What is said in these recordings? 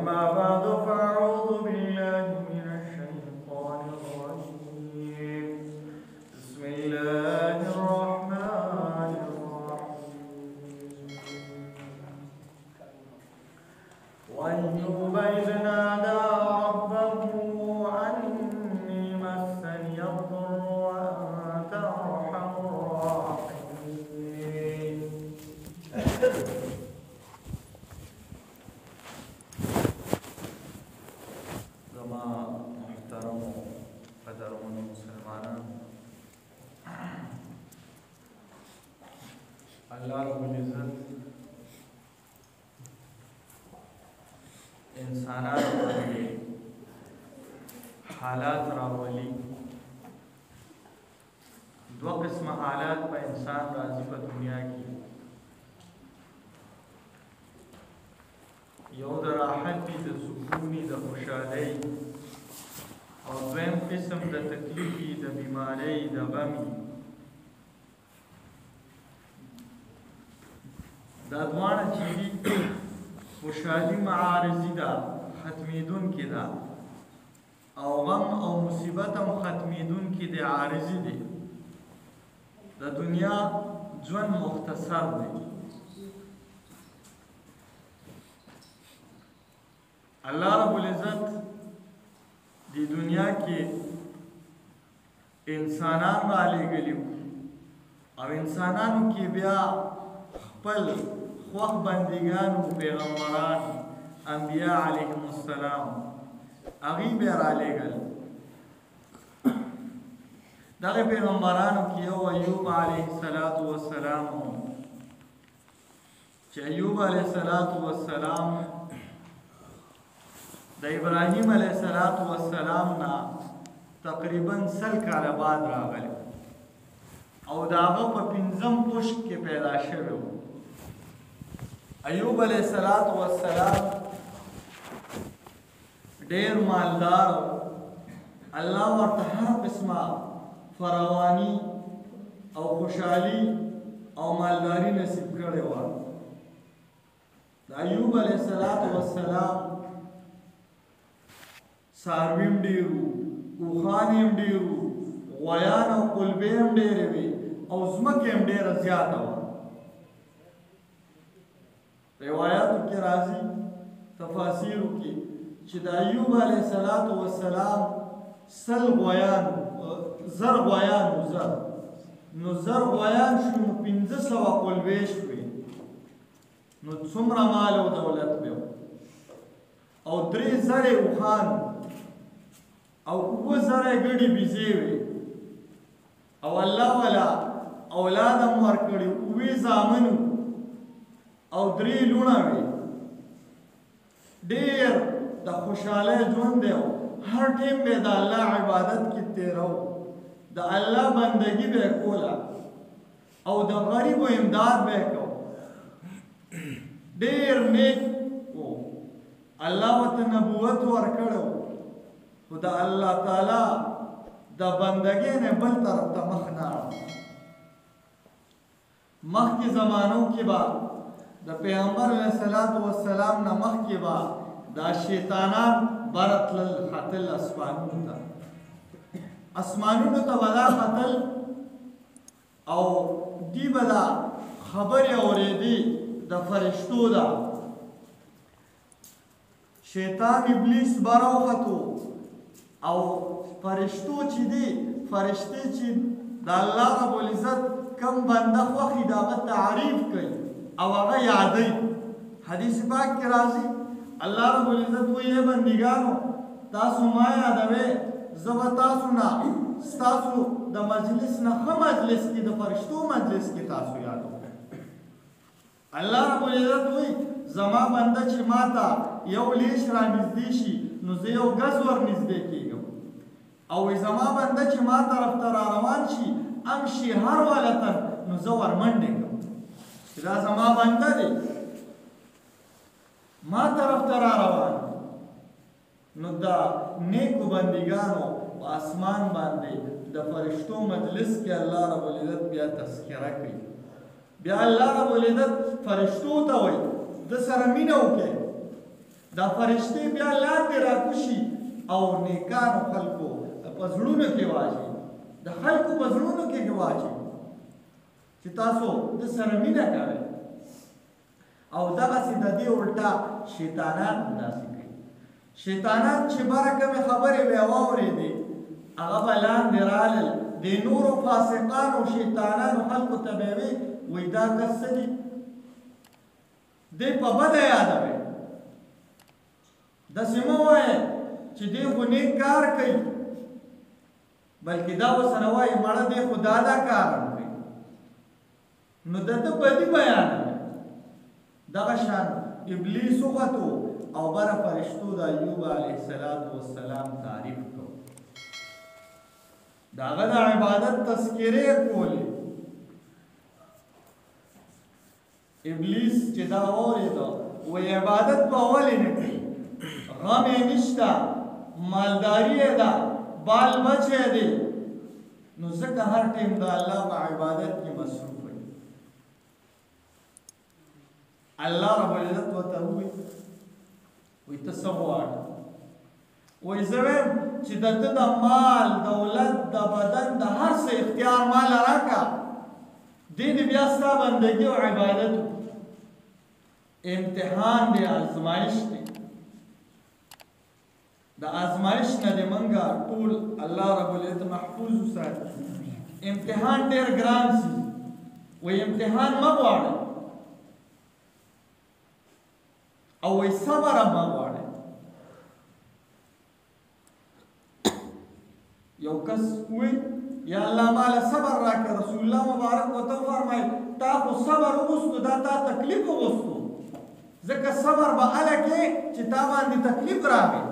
أما بعد فأعوذ بالله من الشيطان الرجيم بسم الله الرحمن الرحيم وأيوب إذ نادى ربه أني مسني الضر وأنت أرحم الراحمين محترم قدرمن مسلمانان الله رب العزت انسانان باندې حالات راولي دو قسم حالات په انسان راځي په دنیا کې یو د راحت د سکون د خوشحالۍ او دویم قسم د تکلیفي د بیماری د غمی دا دواړه چې دي خوشحالي معارضي ده ختمېدونکې ده او غم او مصیبت هم ختمېدونکې دی عارضي دی د دنیا ژوند مختصر دی الله رب العزت دی دنیا کې انسانان را لېږلي او انسانانو کې بیا خپل خوښ بندګانو پیغمبران انبیاء علیهم السلام هغوی بیا را لېږل دغه پیغمبرانو کې یو ایوب علیه السلام چې ایوب علیه السلام د ابراهیم علیه السلام نه تقریبا 100 کاله بعد راغلی او د هغه په 5م پوشت کې پیدا شوی و ایوب علیه السلام ډېر مالدار الله ورته هر قسمه فراواني او خوشحالي او مالداري نصیب کړې وه د ایوب علیه السلام څاروي هم ډېر وو اوښانې هم ډېر وو غویان او کلبې هم ډېرې وې او ځمکې هم ډېره زیاته وه روایاتو کې راځي تفاسیرو کې چې د ایوب علیه السلام 100 غویان زر غویان نو زر غویان شو نو 1500 کلبې شوې نو څومره مال او دولت به او 3 زره اوښان او 2 زره ګډې بيزې وي او الله والا اولاد هم ورکړي 2 زامن او 3 لونه وي ډېر د خوشحاله ژوند دی هر ټیم به د الله عبادت کې تیرو د الله بندگی به کوله او د غریبو امداد به کو ډېر نیک وو الله وته نبوت ورکړو خو د الله تعالی د بندګۍ نه بل طرف ته مخ نه مخکې زمانو کې به د پیغمبر علیه السلام نه مخکې به دا شیطانان برتلل خطل اسمانونو ته به دا خطل او دی به دا خبرې اورېدې د فرشتو ده شیطان ابلیس به راوختو او فرشتو چې دي فرشتې چې د الله رب العزت کم بنده خوښي د هغه تعریف کوي او هغه یادوي حدیث پاک کې راځي الله رب العزت وایي بندګانو تاسو ما یادوئ زه به تاسو نه ستاسو د مجلس نه ښه مجلس کې د فرشتو مجلس کې تاسو یادوم الله رب العزت وایي زما بنده چې ما ته یو لیش را نږدې شي نو زه یو ګز ور نږدې کېږم او زما بنده چې ما طرف ته را روان شي امشي هر ولتن نو زه ور منډې کړم چې دا زما بنده دی ما طرف ته را روان نو دا نیکو بندګانو په اسمان باندې د فرشتو مجلس کې الله رب العزت بیا تذکره کوي بیا الله رب العزت فرشتو ته وایي د سره مینه وکړئ دا فرشتې بیا لاندې راکوشي او نیکانو خلکو په زړونو کې واچي، د خلکو په زړونو کې واچي چې تاسو د سره مینه کوئ. او دغسې د دې الټا شیطانان هم داسې کوي. شیطانان چې بره کومې خبرې به یې واورېدې هغه به لاندې رالل د نورو فاسقانو شیطانانو خلکو ته به یې وایي دا کس څه دي، دی په بده یادوي. داسې مه وایه چې دی خو نیک کار کوي، بلکې دا ورسره وایي مړه دی خو دا کار هم کوي، نو د ده بدي بیانوي. دغه شان ابلیس وختو او بره فرشتو د ایوب علیه السلام تعریف کو، د هغه د عبادت تذکرې کولې. ابلیس چې دا واورېده وایي عبادت به ولې نه کوي، غم یې نشته، مالداري یې ده، بال بچی دی، نو ځکه هر ټیم د الله په عبادت کې مصروف وي. الله رب العزت ورته ووایي وایي ته څه غواړې؟ وایي زه وایم چې د ده د مال دولت د بدن د هر څه اختیار ماله راکړه، دې دې بیا ستا بندګي او عبادت امتحان دی، ازمایش دی. د ازمایش نه دې موږ ټول الله رب العزت محفوظ وساتي. امتحان ډېر ګران شي، وایي امتحان مه غواړئ او وایي صبر هم مه غواړئ. یو کس وایي یا الله ماله صبر راکړه، رسول الله مبارک ورته وفرمایل تا خو صبر وغوښتو، دا تا تکلیف وغوښتو، ځکه صبر به هله کې چې تا باندې تکلیف راغی.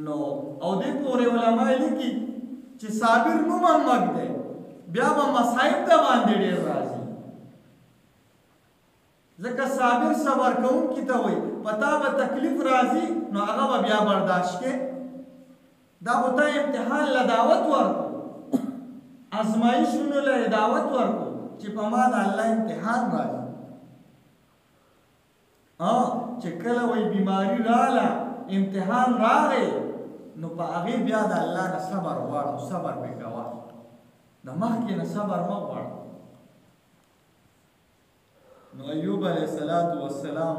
نو او دې پورې علما لیکي چې صابر نوم هم مګ دی، بیا به مصائب د باندې ډېر راځي، ځکه صابر صبر کوونکي ته وایي پتا به تکلیف راځي نو هغه به بیا برداشت کې. دا به ته امتحان له دعوت ورکو، ازمایښتونو له دعوت ورکو چې په ما د الله امتحان راځي. چې کله وایي بیماري راله، امتحان راغی، نو په هغې بیا د الله نه صبر غواړه او صبر پرې کوه، د مخکې نه صبر مه غواړه. نو ایوب علیه السلام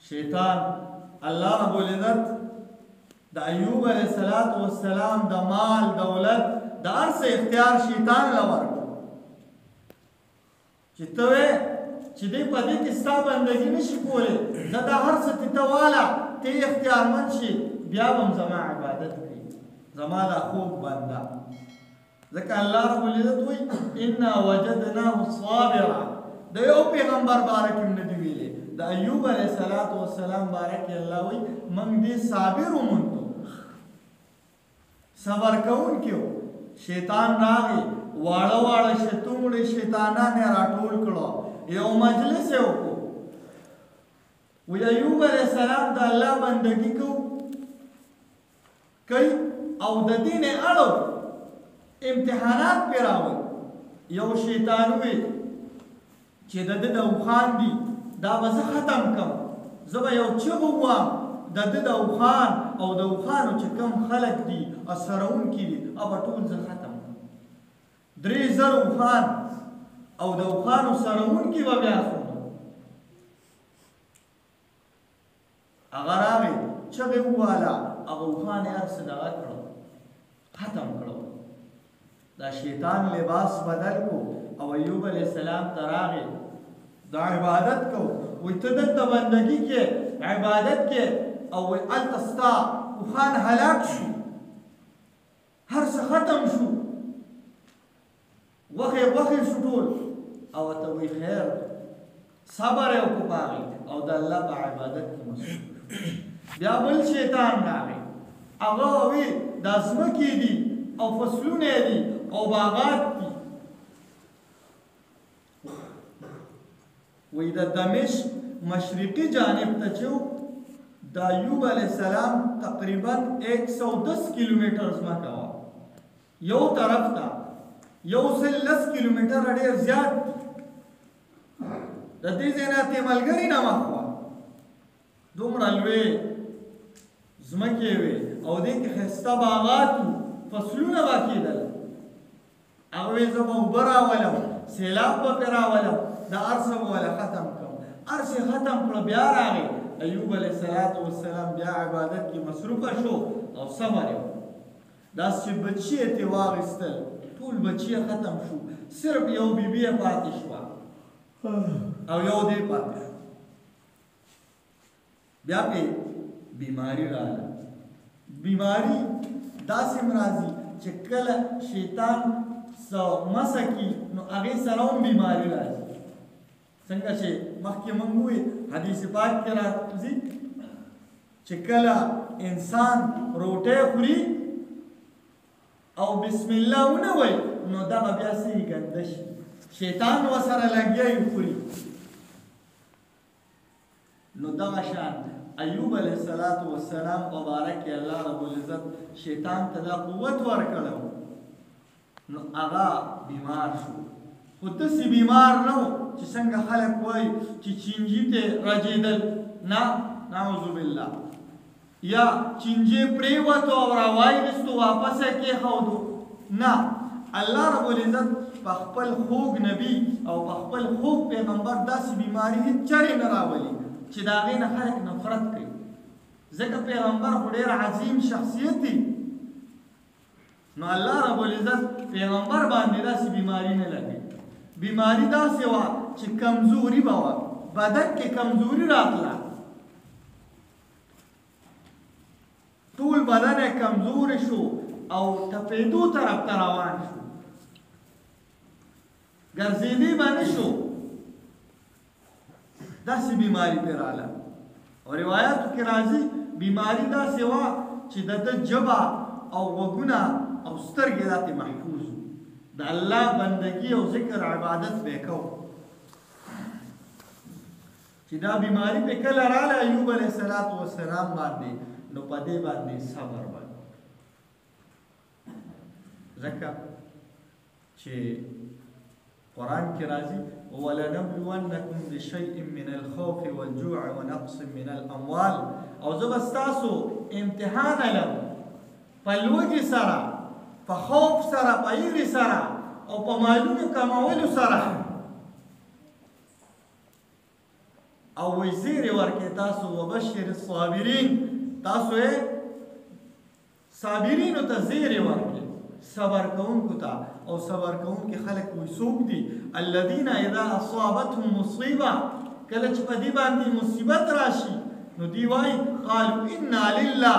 شیطان الله رب العزت د ایوب علیه السلام د مال دولت د هر څه اختیار شیطان له ورکړو چې ته وې چې دی په دې کې ستا بندګي نشي کولی، زه دا هر څه ته واله ته اختیارمند شي، بیا به هم زما عبادت کوي، زما دا خوږ بنده. ځکه الله رب العزت وایي انا وجدناه صابرا. د یو پیغمبر باره کې هم نه دي ویلي، د ایوب علیه السلام باره کې الله وایي موږ دې صابر وموندو، صبر کوونکی و. شیطان راغی، واړه واړه شتومړي شیطانان یې راټول کړو، یو مجلس یې وکړو، وی ایوب علیه السلام د الله بندګي کوي او د دې نه اړو امتحانات پرې راوړي. یو شیطان وی چې د ده د اوښان دي دا به زه ختم کړم، زه به یو چغه ووایم د ده د اوښان او د اوښانو چې کوم خلک دي سروونکي دي هغه ټول زه ختم کړم. 3000 اوښان او د اوښانو سروونکي به بیا څومره. هغه راغی چغې وواله، هغه اوښان یې هر څه دغه کړو، ختم کړو. دا شیطان لباس بدل کو او ایوب علیه السلام ته راغی، دا عبادت کو، وی ته دلته بندګي کې عبادت کې او وی هلته ستا اوښان هلاک شو، هر څه ختم شو، غوښې شو ټول، او ورته وی خیر صبر یې وکړو په هغې او د الله په عبادت کې مصروف. بیا بل شیطان راغی، هغه وی دا ځمکې دي او فصلونه دي او باغات دي، وی د دمشق مشرقي جانب ته چې د ایوب علیه السلام تقریبا 110 کیلومتر ځمکه وه، یو طرف ته 110 کیلومتره ډېر زیات دي. د دې ځای نه تې ملګري نه مخوه دومره لوی ځمکې وې او دې کې ښایسته باغات وو فصلونه به کېدل هغه وې زه به اوبه راولم سیلاب به پرې راولم دا هر څه به وله ختم کړم هر څه ختم کړه بیا راغی ایوب علیه السلام بیا عبادت کې مصروفه شو او صبر یې داسې چې بچي یې ترې واخیستل ټول بچي یې ختم شو صرف یو بیبي یې پاتې شوه او یو دی پاتې شو بیا پې بیماري راغله بیماري داسې راځي چې کله شیطان څه مسه کي نو هغې سره هم بیماري راځي څنګه چې مخکې موږ ووایي حدیث پاک کې راځي چې کله انسان روټۍ خوري او بسم الله ونه وایي نو دغه بیا څه ګنده شي شیطان ورسره لګیا یې خوري نو دغه شان ایوب علیه السلام مبارک الله رب العزت شیطان ته دا قوت ورکړی نو هغه بیمار شو خو داسې بیمار نه و چې څنګه خلک وایي چې چینجي ته رجېدل نه نعوذ بالله یا چینجي پرېوتو او راوایستو واپس یې کېښودو نه الله رب العزت په خپل خوږ نبي او په خپل خوږ پیغمبر داسې بیماري هېڅ چرې نه راولي چې د هغې نه خلک نفرت کوي ځکه پیغمبر خو ډېر عظیم شخصیت دی نو الله رب العزت پیغمبر باندې داسې بیماري نه لګوي بیماري داسې وه چې کمزوري به وه بدن کې کمزوري راتله ټول بدن یې کمزوري شو او ټپېدو طرف ته روان شو ګرځېدی به نه شو داسې بیماري پرې راغله او روایاتو کې راځي بیماري داسې وه چې د ده ژبه او غوږونه او سترګې داسې محفوظ وو د الله بندګي او ذکر عبادت به یې کو چې دا بیماري پې کله راغله ایوب علیه السلام باندې نو په دې باندې صبر باندې ځکه چې قرآن کې راځي وَلَنَبْلُوَنَّكُمْ بِشَيْءٍ مِّنَ الْخَوْفِ وَالْجُوعِ وَنَقْصٍ مِّنَ الْأَمْوَالِ او زه به ستاسو امتحان علم په لوږې سره په خوف سره په ایرې سره او په مالونو کمولو سره او وایي زیرې ورکړې تاسو وبشر الصابرین تاسو یې صابرینو ته زیرې ورکړې صبر کوونکو ته او صبر کوونکي خلک وایي څوک دي الذین اذا اصابتهم مصیبه کله چې په دې باندې مصیبت راشي نو دی وایي قالوا انا لله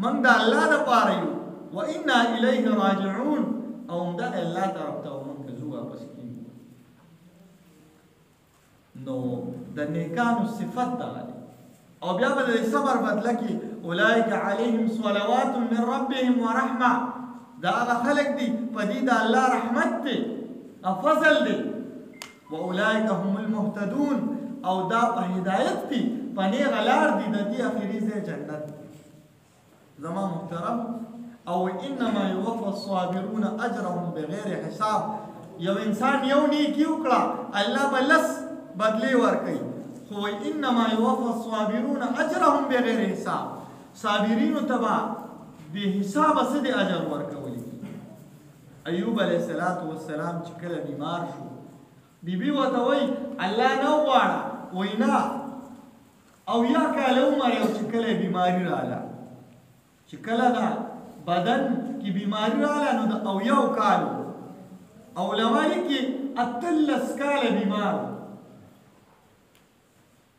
موږ د الله دپاره یو وانا الیه راجعون او همدا د الله طرف ته موږ ځو واپس کېږو نو د نیکانو صفت دغه دی او بیا به د صبر بدله کې اولئک علیهم صلوات من ربهم ورحمه دا هغه خلک دي په دې د الله رحمت دی او فضل دی واولئک هم المهتدون او دا په هدایت دي په نیغه لار دي د دې اخري ځای جنت زما محترم او انما یوفى الصابرون اجرهم بغیر حساب یو انسان یو نیکي وکړه الله به لس بدلې ورکوي خو انما یوفى الصابرون اجرهم بغیر حساب صابرینو ته به بې حسابه څه د اجر ورکولی ایوب علیه السلام چې کله بیمار شو بیبي ورته وایي الله نه وغواړه وایي نه او یا کاله عمر یو چې کله یې بیماري راغله چې کله دا بدن کې بیماري راغله نو د اویاو کالو علما لیکي 18 کاله بیمار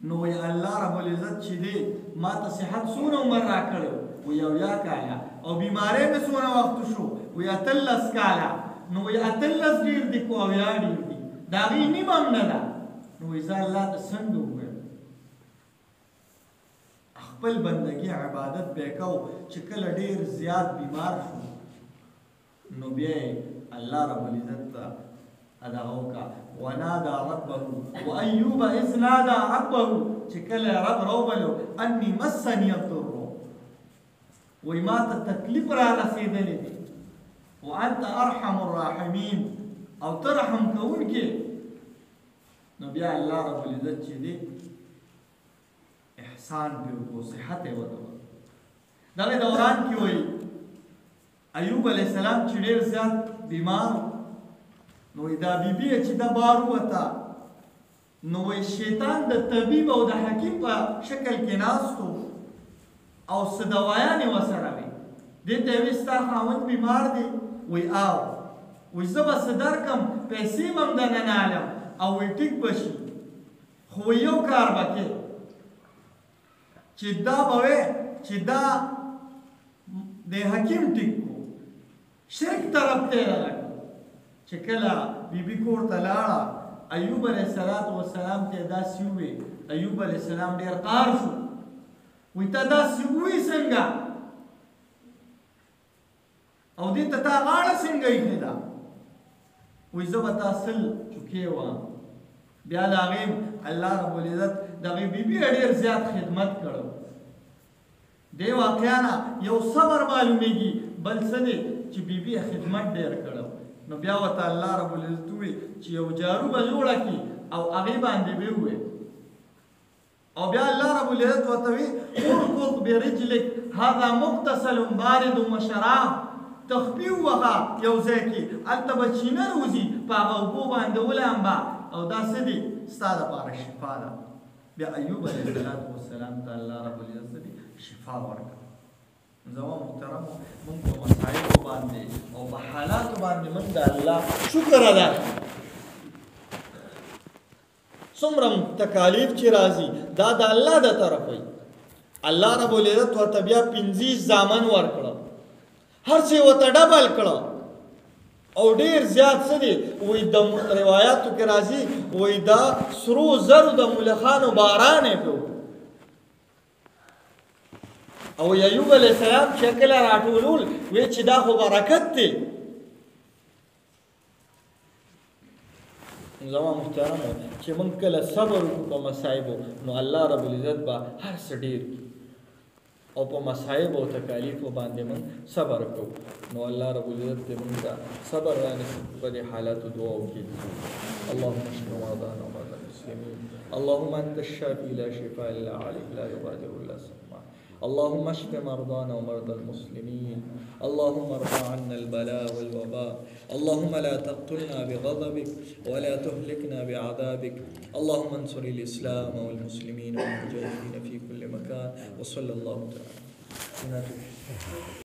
نو وایي الله رب العزت چې دی ما ته صحت څومره عمر راکړی وایي اویا کاله او بیماری مې څومره وخت شو وایي 18 کاله نو وایي 18 ډېر دي خو اویا ډېر دي د هغې نیم هم نه ده نو وایي زه الله ته څنګه ووایم خپل بندګي عبادت به یې کو چې کله ډېر زیات بیمار شو نو بیا یې الله رب العزت ته دغه وکړه ونادى ربه وأيوب إذ نادى ربه چې کله یې رب راوبلو اني مسني الضر وایي ما ته تکلیف رارسېدلی دی وانت ارحم الراحمین او ته رحم کوونکې نو بیا الله رب العزت چې دی احسان پې وکړو صحت یې وته دغه دوران کې وایي ایوب علیه السلام چې ډېر زیات بیمار نو دا بیبي چې دا بار ووته نو شیطان د طبیب او د حکیم په شکل کې ناست او څه دوايانې ورسره وي دې ته یې وایي ستا خاوند بیمار دی وایي او وایي زه به څه درکړم پیسې به هم دننه علم او وایي ټیک به شي خو یو کار به کې چې دا به وی چې دا د حکیم ټیک کو شرک طرف ته یې راغی چې کله بیبي کور ته لاړه ایوب علیه السلام ته داسې ووی ایوب علیه السلام ډېر قهر شو وایي ته داسې ووایي څنګه او دې ته تا غاړه څنګه ایښې ده وایي زه به تا سل چوکې وم بیا د هغې الله رب العزت د هغې بیبي ډېر زیات خدمت کړو دې واقعه نه یو صبر معلومیږي بل څه دی چې بیبي خدمت ډېر کړو نو بیا ورته الله رب العزت ووایي چې یو جارو به جوړه کړي او هغې باندې به ووایي او بیا الله رب العزت ورته وایي ارکض برجلک هذا مغتسل بارد وشراب تخپي ووهه یو ځای کې هلته به چینه روځي په هغه اوبو باندې ولامبه او دا څه دي ستا دپاره شفا ده بیا ایوب علیه السلام ته الله رب العزت شفا ورکړه زما محترمو موږ په مصایبو باندې او په حالاتو باندې موږ د الله شکر ادا څومره تکالیف چې راځي دا د الله د طرف وي الله رب العزت ورته بیا 50 زامن ورکړه هر څه ورته ډبل کړه او ډېر زیات څه دي وایي د روایاتو کې راځي وایي دا سرو زرو د ملخانو باران یې پرې او ایوب علیه السلام چې کله راټولول وایي چې دا خو برکت دی زما محترمو چې موږ کله صبر وکړو په مصایبو نو الله رب العزت به هر څه ډېر او په مصایبو او تکالیفو باندې موږ صبر کوو نو الله رب العزت دې موږ ته صبر رانصیب په دې حالاتو دعا وکړي اللهم اشف مرضانا ومرضى المسلمين اللهم انت الشافي لا شفاء الا عليك لا يغادر الا سقما اللهم اشف مرضانا ومرضى المسلمين اللهم ارفع عنا البلاء والوباء اللهم لا تقتلنا بغضبك ولا تهلكنا بعذابك اللهم انصر الإسلام والمسلمين والمجاهدين في كل مكان وصلى الله تعالى